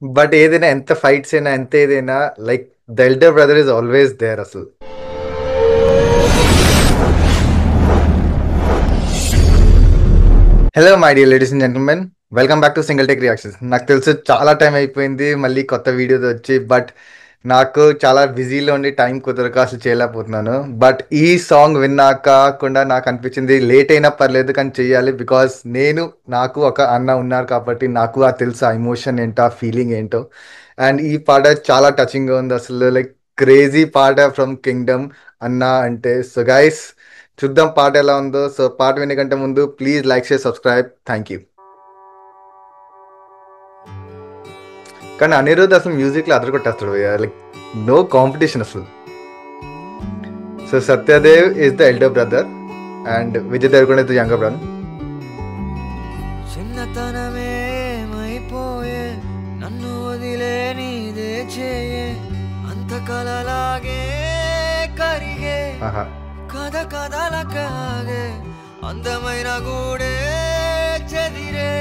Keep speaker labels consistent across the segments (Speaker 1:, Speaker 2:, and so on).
Speaker 1: But ఏదైనా ఎంత fights అయినా ఎంత ఏదైనా like the elder brother is always there అసలు. Hello my dear ladies and gentlemen, welcome back to single take reactions. నాకు తెలుసు చాలా టైం అయిపోయింది మళ్ళీ కొత్త వీడియోస్ వచ్చి, బట్ నాకు చాలా బిజీలో ఉండి టైం కుదరక అసలు చేయలేకపోతున్నాను. బట్ ఈ సాంగ్ విన్నాక కూడా నాకు అనిపించింది లేట్ అయినా పర్లేదు కానీ చెయ్యాలి. బికాస్ నాకు ఒక అన్న ఉన్నారు కాబట్టి నాకు ఆ తెలుసు ఆ ఎమోషన్ ఏంటో, ఆ ఫీలింగ్ ఏంటో. అండ్ ఈ పాట చాలా టచింగ్గా ఉంది అసలు, లైక్ క్రేజీ పాట ఫ్రమ్ కింగ్డమ్ అన్న అంటే. సో గైస్, చూద్దాం పాట ఎలా ఉందో. సో పాట వినే కంటే ముందు please like share subscribe. Thank you. కానీ అనిరుద్ధ్ అసలు మ్యూజిక్ లో అదరగొట్టేస్తాడు, లైక్ నో కాంపిటీషన్ అసలు. So Satyadev is the elder brother and Vijay Deverakonda is the younger brother.
Speaker 2: చిన్నతనమేమైపోయే నన్ను వదిలే నీదే చేయే అంత కలలాగే కరిగే కథ కథలకాగే అందమైన గూడే చెదిరే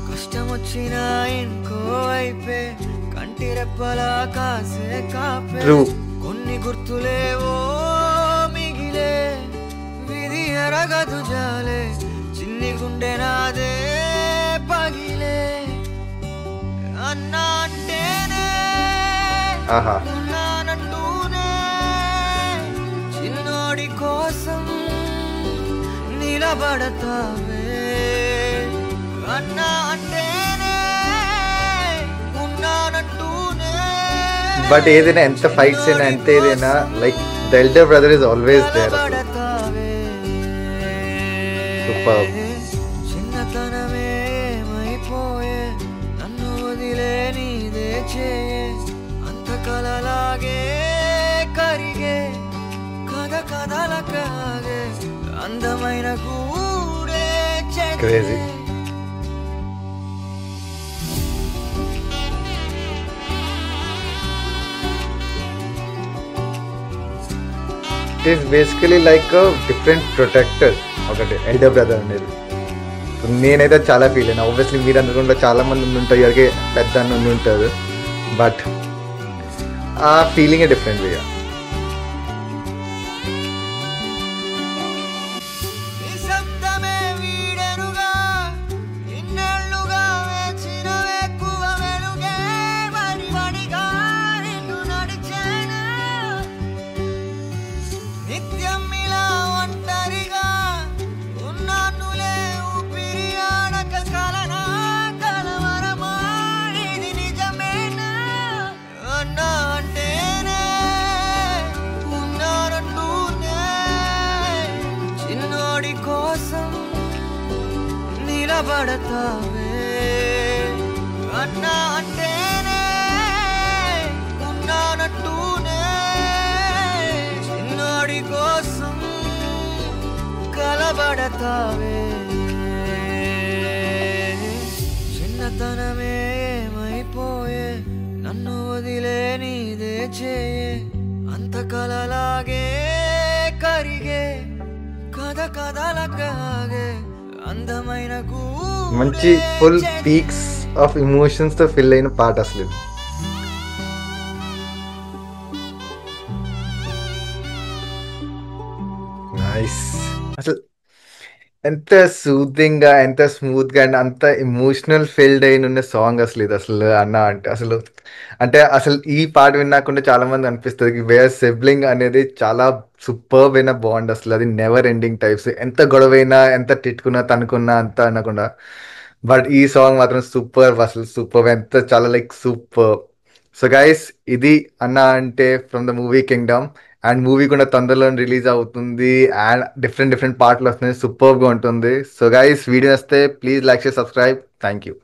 Speaker 2: కష్టం వచ్చినా ఇంకో వైపే కంటి రెప్పలా కాసే కాపే కొన్ని గుర్తులేవో మిగిలే విధి ఎరగదు జాలే చిన్ని గుండె నాదే పగిలే అన్నా అంటేనే ఉన్నానంటూనే చిన్నోడి కోసం నిలబడతావే అన్నా అంటేనే ఉన్నానంటూనే.
Speaker 1: బట్ ఏదైనా ఎంత ఫైట్స్ అయినా ఎంత ఏదైనా like the elder brother is always there. Super.
Speaker 2: చిన్నతనమేమైపోయే నన్ను వదిలే నీదే చేయే అంత కలలాగే కరిగే కథ కథలకాగే అందమైన గూడే
Speaker 1: crazy. It is basically like different protector ఒకటి ఎల్డర్ బ్రదర్ అనేది. నేనైతే చాలా ఫీల్ అయినా. ఆబ్వియస్లీ మీరు అనుకుంటే చాలా మంది ఉండి ఉంటారు, ఎవరికి పెద్ద ఉండి ఉంటారు, బట్ ఆ ఫీలింగ్ డిఫరెంట్ ఇక.
Speaker 2: నిలబడతావే అన్నా అంటేనే ఉన్నానంటూనే చిన్నోడి కోసం కలబడతావే. చిన్నతనమేమైపోయే నన్ను వదిలే నీదే చేయే అంత కలలాగే కరిగే కథ కథలకాగే అందమైన
Speaker 1: మంచి ఫుల్ పీక్స్ ఆఫ్ ఎమోషన్స్ తో ఫిల్ అయిన పాట అసలు. నైస్. అసలు ఎంత సూదింగ్ గా, ఎంత స్మూత్ గా అండ్ అంత ఎమోషనల్ ఫీల్డ్ అయిన సాంగ్ అసలు ఇది. అసలు అన్న అంటే అసలు ఈ పాట విన్నాకుండా చాలా మంది అనిపిస్తుంది వేర్ సిబ్లింగ్ అనేది చాలా సూపర్బ్ అయిన బాండ్ అసలు. అది నెవర్ ఎండింగ్ టైప్స్. ఎంత గొడవైనా, ఎంత తిట్టుకున్నా, తనుకున్నా అంత అనకుండా. బట్ ఈ సాంగ్ మాత్రం సూపర్ అసలు, సూపర్, ఎంత చాలా లైక్ సూపర్. సో గైస్, ఇది అన్న అంటే from the movie Kingdom. And movie కూడా తొందరలో రిలీజ్ అవుతుంది అండ్ డిఫరెంట్ పార్ట్లు వస్తున్నాయి, సూపర్గా ఉంటుంది. సో గైస్, వీడియో వస్తే please like share subscribe. Thank you.